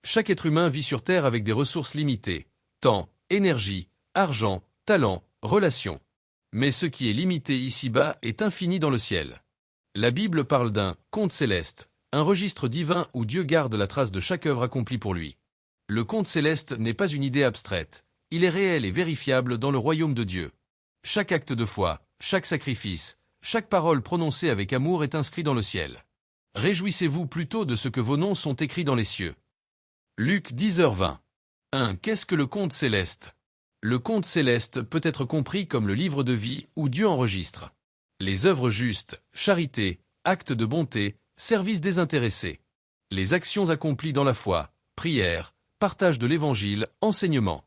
Chaque être humain vit sur Terre avec des ressources limitées. Temps, énergie, argent, talent, relations. Mais ce qui est limité ici-bas est infini dans le ciel. La Bible parle d'un « compte céleste », un registre divin où Dieu garde la trace de chaque œuvre accomplie pour lui. Le compte céleste n'est pas une idée abstraite, il est réel et vérifiable dans le royaume de Dieu. Chaque acte de foi, chaque sacrifice, chaque parole prononcée avec amour est inscrit dans le ciel. Réjouissez-vous plutôt de ce que vos noms sont écrits dans les cieux. Luc 10h20. 1. Qu'est-ce que le compte céleste? Le compte céleste peut être compris comme le livre de vie où Dieu enregistre les œuvres justes, charité, actes de bonté, services désintéressés, les actions accomplies dans la foi, prière, partage de l'évangile, enseignement,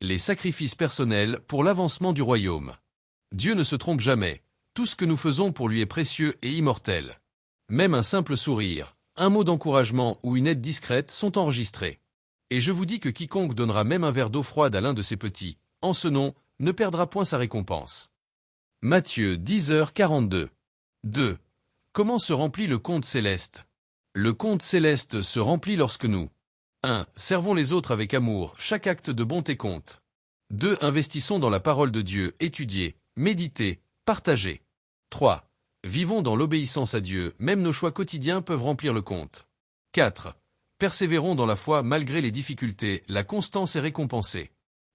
les sacrifices personnels pour l'avancement du royaume. Dieu ne se trompe jamais, tout ce que nous faisons pour lui est précieux et immortel. Même un simple sourire, un mot d'encouragement ou une aide discrète sont enregistrés. Et je vous dis que quiconque donnera même un verre d'eau froide à l'un de ces petits, en ce nom, ne perdra point sa récompense. Matthieu 10h42. 2. Comment se remplit le compte céleste? Le compte céleste se remplit lorsque nous 1. Servons les autres avec amour, chaque acte de bonté compte. 2. Investissons dans la parole de Dieu, étudier, méditer, partager. 3. Vivons dans l'obéissance à Dieu, même nos choix quotidiens peuvent remplir le compte. 4. Persévérons dans la foi malgré les difficultés, la constance est récompensée.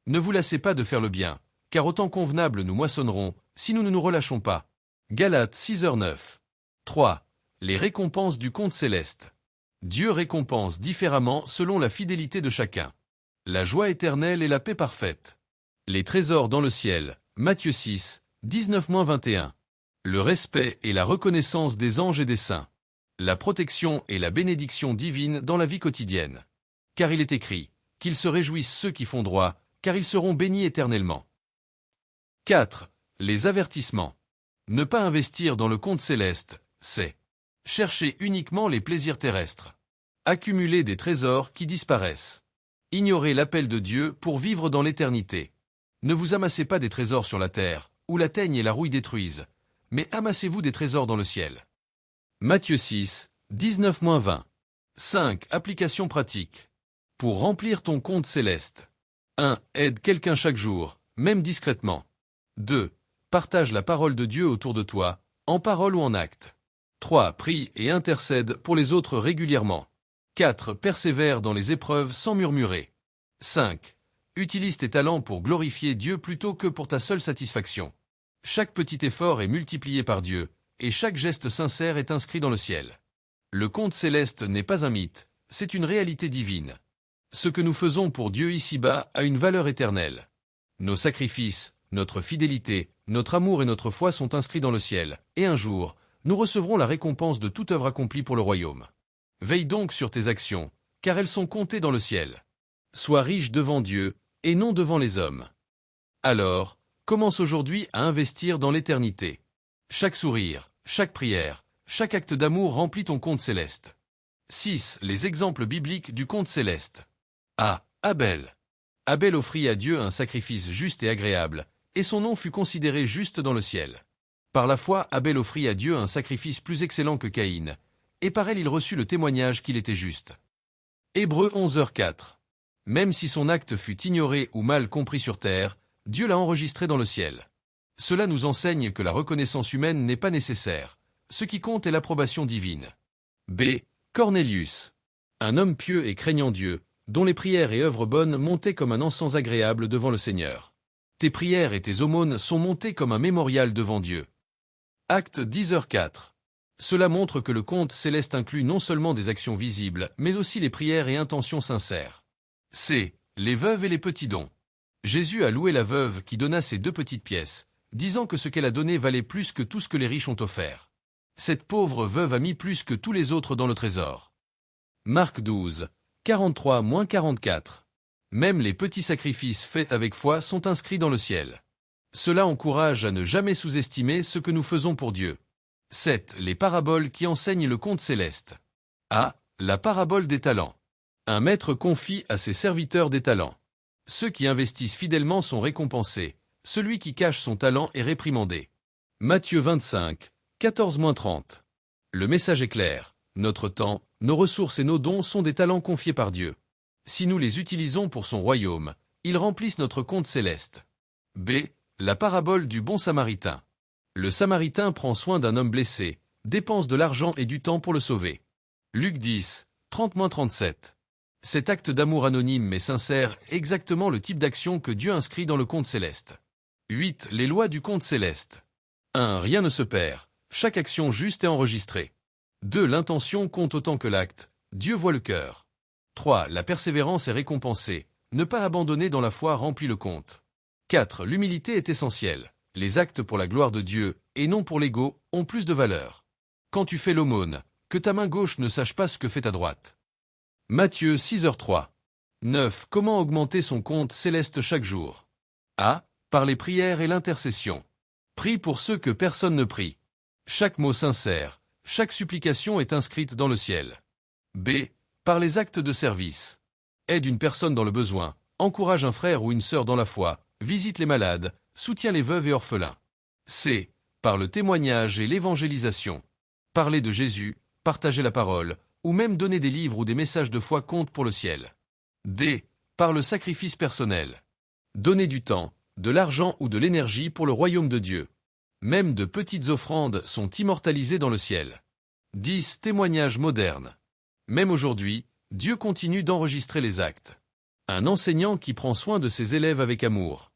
Ne vous lassez pas de faire le bien, car au temps convenable nous moissonnerons, si nous ne nous relâchons pas. Galates 6h9. 3. Les récompenses du compte céleste. Dieu récompense différemment selon la fidélité de chacun. La joie éternelle et la paix parfaite. Les trésors dans le ciel. Matthieu 6, 19-21. Le respect et la reconnaissance des anges et des saints. La protection et la bénédiction divine dans la vie quotidienne. Car il est écrit, qu'ils se réjouissent ceux qui font droit, car ils seront bénis éternellement. 4. Les avertissements. Ne pas investir dans le compte céleste, c'est chercher uniquement les plaisirs terrestres. Accumuler des trésors qui disparaissent. Ignorer l'appel de Dieu pour vivre dans l'éternité. Ne vous amassez pas des trésors sur la terre, où la teigne et la rouille détruisent, mais amassez-vous des trésors dans le ciel. Matthieu 6, 19-20. 5. Applications pratiques. Pour remplir ton compte céleste. 1. Aide quelqu'un chaque jour, même discrètement. 2. Partage la parole de Dieu autour de toi, en parole ou en acte. 3. Prie et intercède pour les autres régulièrement. 4. Persévère dans les épreuves sans murmurer. 5. Utilise tes talents pour glorifier Dieu plutôt que pour ta seule satisfaction. Chaque petit effort est multiplié par Dieu, et chaque geste sincère est inscrit dans le ciel. Le compte céleste n'est pas un mythe, c'est une réalité divine. Ce que nous faisons pour Dieu ici-bas a une valeur éternelle. Nos sacrifices, notre fidélité, notre amour et notre foi sont inscrits dans le ciel, et un jour, nous recevrons la récompense de toute œuvre accomplie pour le royaume. Veille donc sur tes actions, car elles sont comptées dans le ciel. Sois riche devant Dieu, et non devant les hommes. Alors, commence aujourd'hui à investir dans l'éternité. Chaque sourire, chaque prière, chaque acte d'amour remplit ton compte céleste. 6. Les exemples bibliques du compte céleste. A. Abel. Abel offrit à Dieu un sacrifice juste et agréable, et son nom fut considéré juste dans le ciel. Par la foi, Abel offrit à Dieu un sacrifice plus excellent que Caïn, et par elle il reçut le témoignage qu'il était juste. Hébreux 11h4. Même si son acte fut ignoré ou mal compris sur terre, Dieu l'a enregistré dans le ciel. Cela nous enseigne que la reconnaissance humaine n'est pas nécessaire. Ce qui compte est l'approbation divine. B. Cornélius. Un homme pieux et craignant Dieu, dont les prières et œuvres bonnes montaient comme un encens agréable devant le Seigneur. Tes prières et tes aumônes sont montées comme un mémorial devant Dieu. Acte 10h4. Cela montre que le compte céleste inclut non seulement des actions visibles, mais aussi les prières et intentions sincères. C. Les veuves et les petits dons. Jésus a loué la veuve qui donna ses 2 petites pièces, disant que ce qu'elle a donné valait plus que tout ce que les riches ont offert. Cette pauvre veuve a mis plus que tous les autres dans le trésor. Marc 12, 43-44. Même les petits sacrifices faits avec foi sont inscrits dans le ciel. Cela encourage à ne jamais sous-estimer ce que nous faisons pour Dieu. 7. Les paraboles qui enseignent le compte céleste. A. La parabole des talents. Un maître confie à ses serviteurs des talents. Ceux qui investissent fidèlement sont récompensés. Celui qui cache son talent est réprimandé. Matthieu 25, 14-30. Le message est clair. Notre temps, nos ressources et nos dons sont des talents confiés par Dieu. Si nous les utilisons pour son royaume, ils remplissent notre compte céleste. B. La parabole du bon samaritain. Le samaritain prend soin d'un homme blessé, dépense de l'argent et du temps pour le sauver. Luc 10, 30-37. Cet acte d'amour anonyme mais sincère est exactement le type d'action que Dieu inscrit dans le compte céleste. 8. Les lois du compte céleste. 1. Rien ne se perd. Chaque action juste est enregistrée. 2. L'intention compte autant que l'acte. Dieu voit le cœur. 3. La persévérance est récompensée. Ne pas abandonner dans la foi remplit le compte. 4. L'humilité est essentielle. Les actes pour la gloire de Dieu, et non pour l'ego, ont plus de valeur. Quand tu fais l'aumône, que ta main gauche ne sache pas ce que fait ta droite. Matthieu 6h03. 9. Comment augmenter son compte céleste chaque jour? A. Par les prières et l'intercession. Prie pour ceux que personne ne prie. Chaque mot sincère, chaque supplication est inscrite dans le ciel. B. Par les actes de service. Aide une personne dans le besoin, encourage un frère ou une sœur dans la foi, visite les malades, soutient les veuves et orphelins. C. Par le témoignage et l'évangélisation. Parler de Jésus, partager la parole, ou même donner des livres ou des messages de foi compte pour le ciel. D. Par le sacrifice personnel. Donner du temps, de l'argent ou de l'énergie pour le royaume de Dieu. Même de petites offrandes sont immortalisées dans le ciel. 10. Témoignages modernes. Même aujourd'hui, Dieu continue d'enregistrer les actes. Un enseignant qui prend soin de ses élèves avec amour.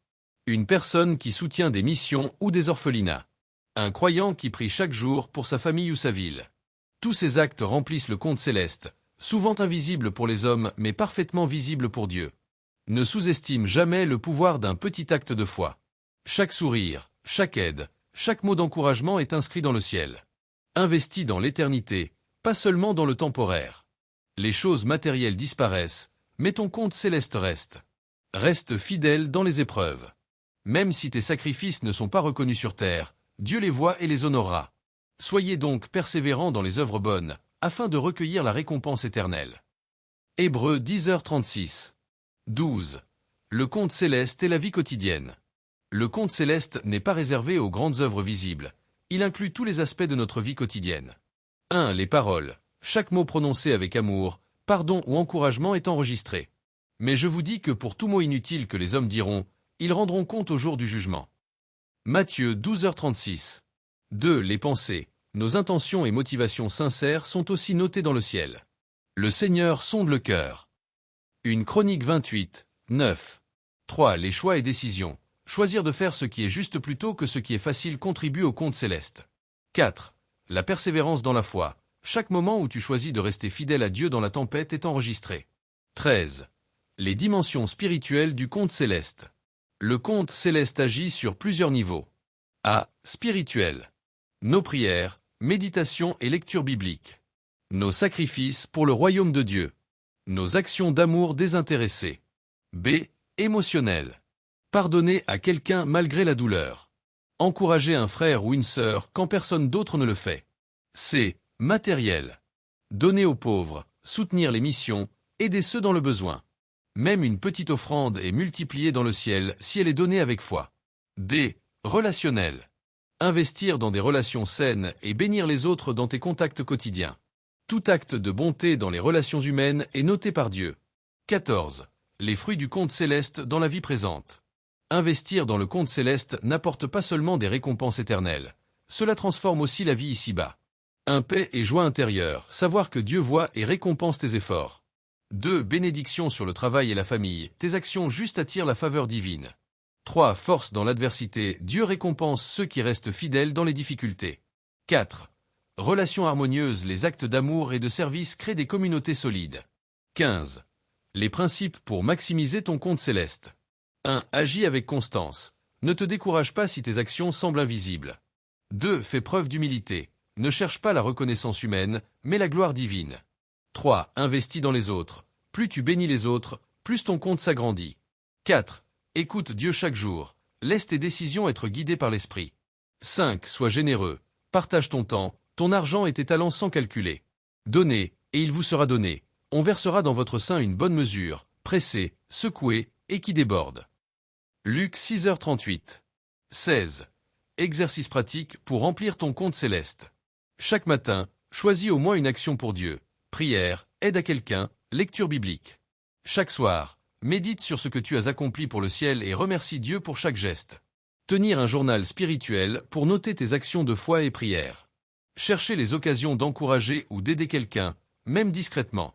Une personne qui soutient des missions ou des orphelinats. Un croyant qui prie chaque jour pour sa famille ou sa ville. Tous ces actes remplissent le compte céleste, souvent invisible pour les hommes mais parfaitement visible pour Dieu. Ne sous-estime jamais le pouvoir d'un petit acte de foi. Chaque sourire, chaque aide, chaque mot d'encouragement est inscrit dans le ciel. Investi dans l'éternité, pas seulement dans le temporaire. Les choses matérielles disparaissent, mais ton compte céleste reste. Reste fidèle dans les épreuves. Même si tes sacrifices ne sont pas reconnus sur terre, Dieu les voit et les honorera. Soyez donc persévérants dans les œuvres bonnes, afin de recueillir la récompense éternelle. Hébreux 10h36. 12. Le compte céleste et la vie quotidienne. Le compte céleste n'est pas réservé aux grandes œuvres visibles. Il inclut tous les aspects de notre vie quotidienne. 1. Les paroles. Chaque mot prononcé avec amour, pardon ou encouragement est enregistré. Mais je vous dis que pour tout mot inutile que les hommes diront, ils rendront compte au jour du jugement. Matthieu 12h36. 2. Les pensées. Nos intentions et motivations sincères sont aussi notées dans le ciel. Le Seigneur sonde le cœur. Une chronique 28, 9. 3. Les choix et décisions. Choisir de faire ce qui est juste plutôt que ce qui est facile contribue au compte céleste. 4. La persévérance dans la foi. Chaque moment où tu choisis de rester fidèle à Dieu dans la tempête est enregistré. 13. Les dimensions spirituelles du compte céleste. Le compte céleste agit sur plusieurs niveaux. A. Spirituel. Nos prières, méditation et lecture biblique. Nos sacrifices pour le royaume de Dieu. Nos actions d'amour désintéressées. B. Émotionnel. Pardonner à quelqu'un malgré la douleur. Encourager un frère ou une sœur quand personne d'autre ne le fait. C. Matériel. Donner aux pauvres, soutenir les missions, aider ceux dans le besoin. Même une petite offrande est multipliée dans le ciel si elle est donnée avec foi. D. Relationnel. Investir dans des relations saines et bénir les autres dans tes contacts quotidiens. Tout acte de bonté dans les relations humaines est noté par Dieu. 14. Les fruits du compte céleste dans la vie présente. Investir dans le compte céleste n'apporte pas seulement des récompenses éternelles. Cela transforme aussi la vie ici-bas. 1. Paix et joie intérieure, savoir que Dieu voit et récompense tes efforts. 2. Bénédiction sur le travail et la famille, tes actions justes attirent la faveur divine. 3. Force dans l'adversité, Dieu récompense ceux qui restent fidèles dans les difficultés. 4. Relations harmonieuses, les actes d'amour et de service créent des communautés solides. 15. Les principes pour maximiser ton compte céleste. 1. Agis avec constance. Ne te décourage pas si tes actions semblent invisibles. 2. Fais preuve d'humilité. Ne cherche pas la reconnaissance humaine, mais la gloire divine. 3. Investis dans les autres. Plus tu bénis les autres, plus ton compte s'agrandit. 4. Écoute Dieu chaque jour. Laisse tes décisions être guidées par l'Esprit. 5. Sois généreux. Partage ton temps, ton argent et tes talents sans calculer. Donnez, et il vous sera donné. On versera dans votre sein une bonne mesure, pressée, secouée, et qui déborde. Luc 6h38. 16. Exercice pratique pour remplir ton compte céleste. Chaque matin, choisis au moins une action pour Dieu. Prière, aide à quelqu'un, lecture biblique. Chaque soir, médite sur ce que tu as accompli pour le ciel et remercie Dieu pour chaque geste. Tenir un journal spirituel pour noter tes actions de foi et prière. Chercher les occasions d'encourager ou d'aider quelqu'un, même discrètement.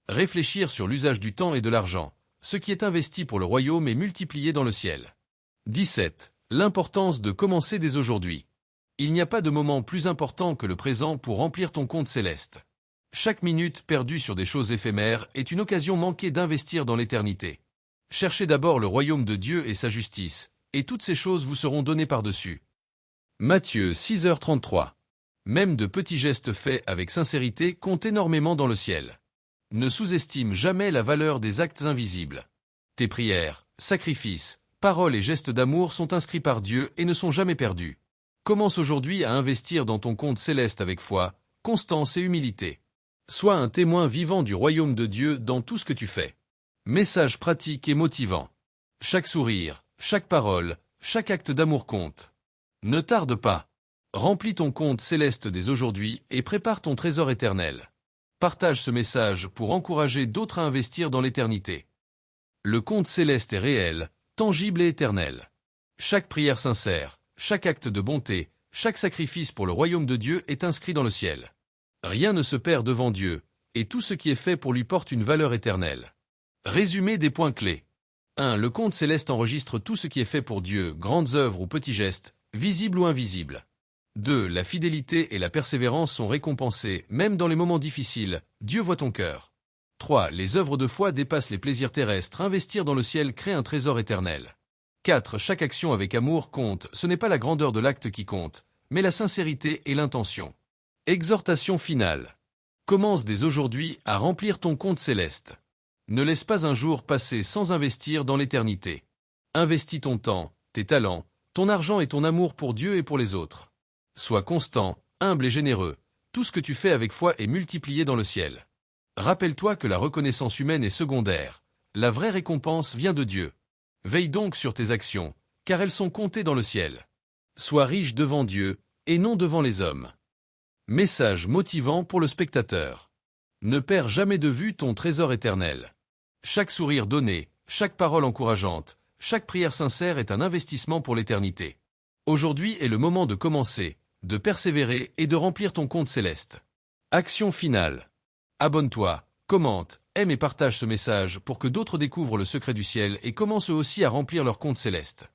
Réfléchir sur l'usage du temps et de l'argent. Ce qui est investi pour le royaume est multiplié dans le ciel. 17. L'importance de commencer dès aujourd'hui. Il n'y a pas de moment plus important que le présent pour remplir ton compte céleste. Chaque minute perdue sur des choses éphémères est une occasion manquée d'investir dans l'éternité. Cherchez d'abord le royaume de Dieu et sa justice, et toutes ces choses vous seront données par-dessus. Matthieu 6h33. Même de petits gestes faits avec sincérité comptent énormément dans le ciel. Ne sous-estime jamais la valeur des actes invisibles. Tes prières, sacrifices, paroles et gestes d'amour sont inscrits par Dieu et ne sont jamais perdus. Commence aujourd'hui à investir dans ton compte céleste avec foi, constance et humilité. Sois un témoin vivant du royaume de Dieu dans tout ce que tu fais. Message pratique et motivant. Chaque sourire, chaque parole, chaque acte d'amour compte. Ne tarde pas. Remplis ton compte céleste dès aujourd'hui et prépare ton trésor éternel. Partage ce message pour encourager d'autres à investir dans l'éternité. Le compte céleste est réel, tangible et éternel. Chaque prière sincère, chaque acte de bonté, chaque sacrifice pour le royaume de Dieu est inscrit dans le ciel. Rien ne se perd devant Dieu, et tout ce qui est fait pour lui porte une valeur éternelle. Résumé des points clés. 1. Le compte céleste enregistre tout ce qui est fait pour Dieu, grandes œuvres ou petits gestes, visibles ou invisibles. 2. La fidélité et la persévérance sont récompensées, même dans les moments difficiles. Dieu voit ton cœur. 3. Les œuvres de foi dépassent les plaisirs terrestres. Investir dans le ciel crée un trésor éternel. 4. Chaque action avec amour compte. Ce n'est pas la grandeur de l'acte qui compte, mais la sincérité et l'intention. Exhortation finale. Commence dès aujourd'hui à remplir ton compte céleste. Ne laisse pas un jour passer sans investir dans l'éternité. Investis ton temps, tes talents, ton argent et ton amour pour Dieu et pour les autres. Sois constant, humble et généreux. Tout ce que tu fais avec foi est multiplié dans le ciel. Rappelle-toi que la reconnaissance humaine est secondaire. La vraie récompense vient de Dieu. Veille donc sur tes actions, car elles sont comptées dans le ciel. Sois riche devant Dieu, et non devant les hommes. Message motivant pour le spectateur. Ne perds jamais de vue ton trésor éternel. Chaque sourire donné, chaque parole encourageante, chaque prière sincère est un investissement pour l'éternité. Aujourd'hui est le moment de commencer, de persévérer et de remplir ton compte céleste. Action finale. Abonne-toi, commente, aime et partage ce message pour que d'autres découvrent le secret du ciel et commencent eux aussi à remplir leur compte céleste.